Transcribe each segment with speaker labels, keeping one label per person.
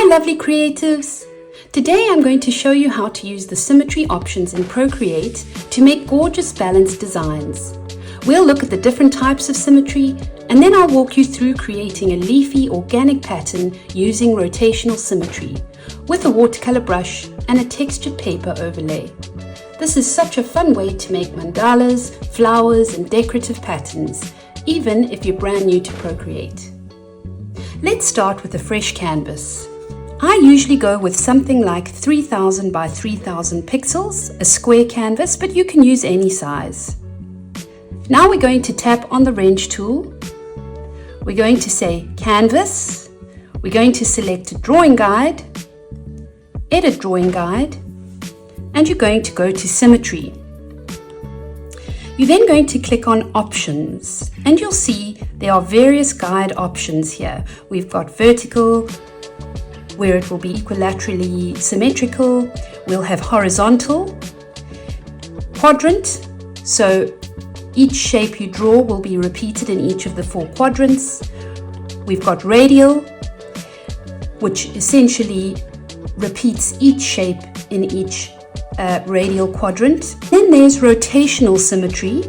Speaker 1: lovely creatives! Today I'm going to show you how to use the symmetry options in Procreate to make gorgeous balanced designs. We'll look at the different types of symmetry, and then I'll walk you through creating a leafy organic pattern using rotational symmetry with a watercolor brush and a textured paper overlay. This is such a fun way to make mandalas, flowers and decorative patterns, even if you're brand new to Procreate. Let's start with a fresh canvas. I usually go with something like 3000 by 3000 pixels, a square canvas, but you can use any size. Now we're going to tap on the wrench tool. We're going to say Canvas. We're going to select Drawing Guide, Edit Drawing Guide, and you're going to go to Symmetry. You're then going to click on Options, and you'll see there are various guide options here. We've got vertical, where it will be equilaterally symmetrical. We'll have horizontal, quadrant, so each shape you draw will be repeated in each of the 4 quadrants. We've got radial, which essentially repeats each shape in each radial quadrant. Then there's rotational symmetry,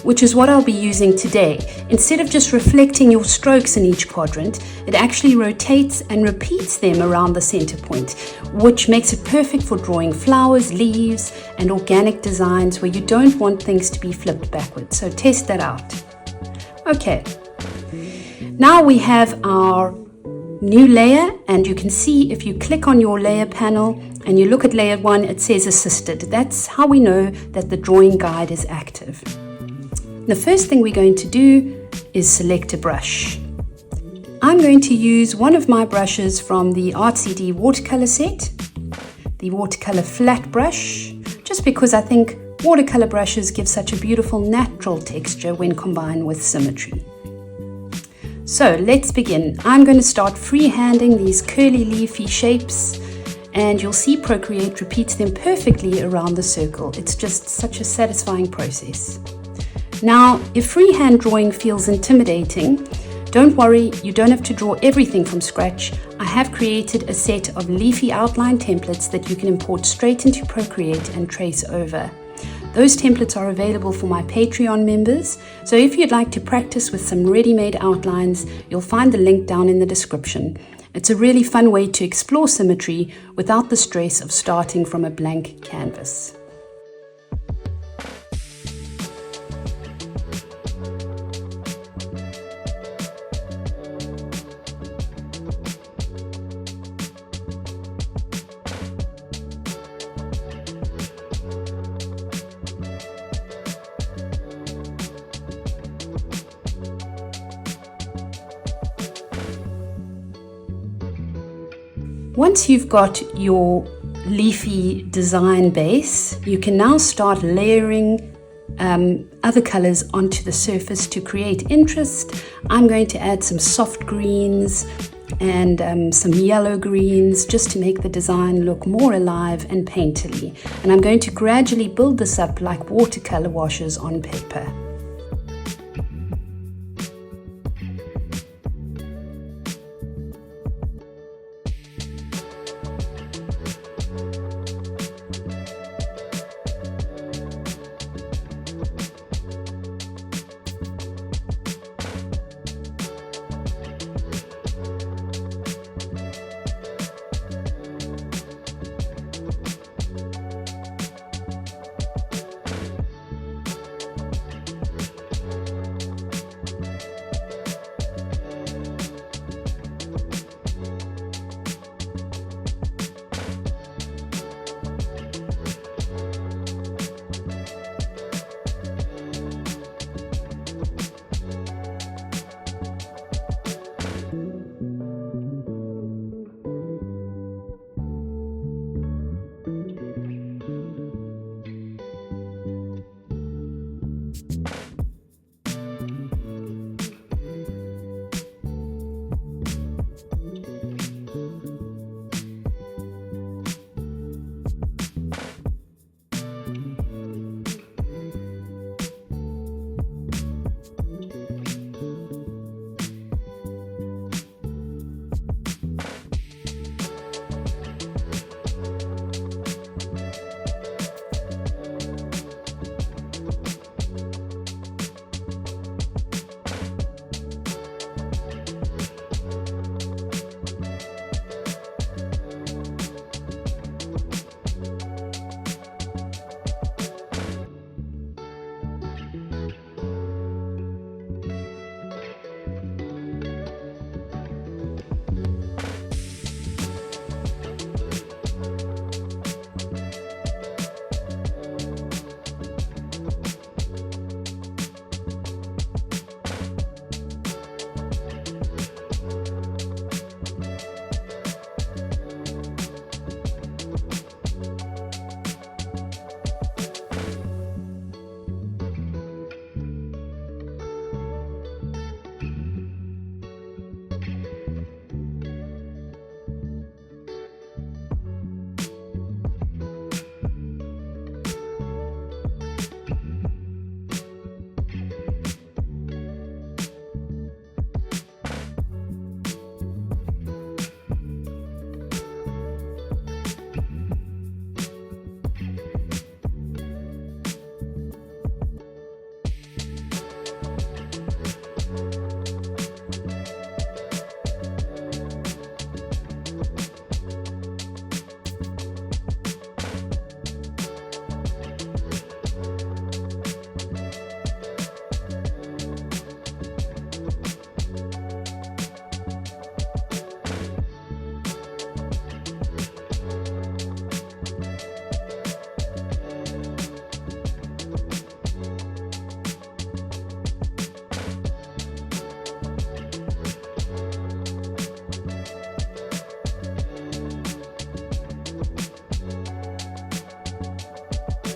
Speaker 1: which is what I'll be using today. Instead of just reflecting your strokes in each quadrant, it actually rotates and repeats them around the center point, which makes it perfect for drawing flowers, leaves, and organic designs where you don't want things to be flipped backwards. So test that out. Okay, now we have our new layer, and you can see if you click on your layer panel and you look at layer 1, it says assisted. That's how we know that the drawing guide is active. The first thing we're going to do is select a brush. I'm going to use one of my brushes from the RCD watercolor set, the watercolor flat brush, just because I think watercolor brushes give such a beautiful natural texture when combined with symmetry. So let's begin. I'm going to start freehanding these curly leafy shapes, and you'll see Procreate repeats them perfectly around the circle. It's just such a satisfying process. Now, if freehand drawing feels intimidating, don't worry, you don't have to draw everything from scratch. I have created a set of leafy outline templates that you can import straight into Procreate and trace over. Those templates are available for my Patreon members, so if you'd like to practice with some ready-made outlines, you'll find the link down in the description. It's a really fun way to explore symmetry without the stress of starting from a blank canvas. Once you've got your leafy design base, you can now start layering other colors onto the surface to create interest. I'm going to add some soft greens and some yellow greens just to make the design look more alive and painterly. And I'm going to gradually build this up like watercolor washes on paper.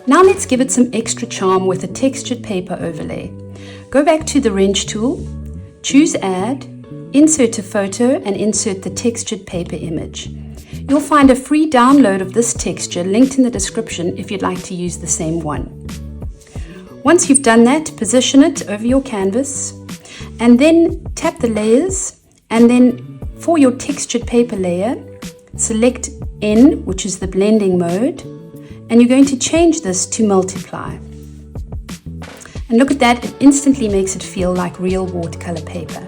Speaker 1: Now let's give it some extra charm with a textured paper overlay. Go back to the wrench tool, choose Add, insert a photo and insert the textured paper image. You'll find a free download of this texture linked in the description if you'd like to use the same one. Once you've done that, position it over your canvas and then tap the layers, and then for your textured paper layer, select N, which is the blending mode, and you're going to change this to multiply. And look at that, it instantly makes it feel like real watercolor paper.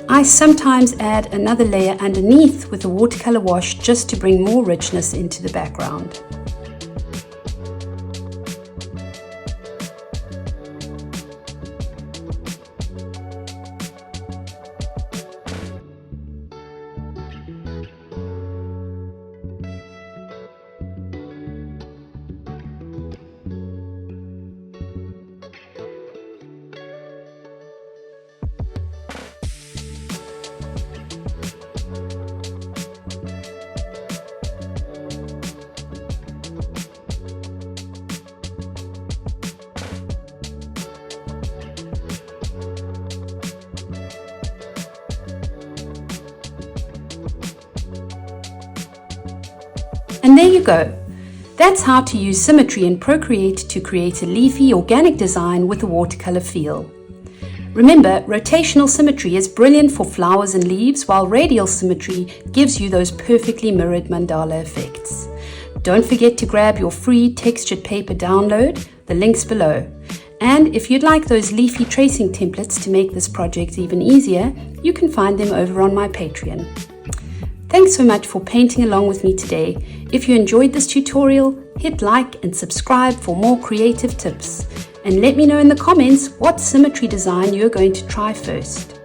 Speaker 1: I sometimes add another layer underneath with a watercolor wash just to bring more richness into the background. And there you go. That's how to use Symmetry in Procreate to create a leafy organic design with a watercolor feel. Remember, rotational symmetry is brilliant for flowers and leaves, while radial symmetry gives you those perfectly mirrored mandala effects. Don't forget to grab your free textured paper download, the link's below. And if you'd like those leafy tracing templates to make this project even easier, you can find them over on my Patreon. Thanks so much for painting along with me today. If you enjoyed this tutorial, hit like and subscribe for more creative tips. And let me know in the comments what symmetry design you're going to try first.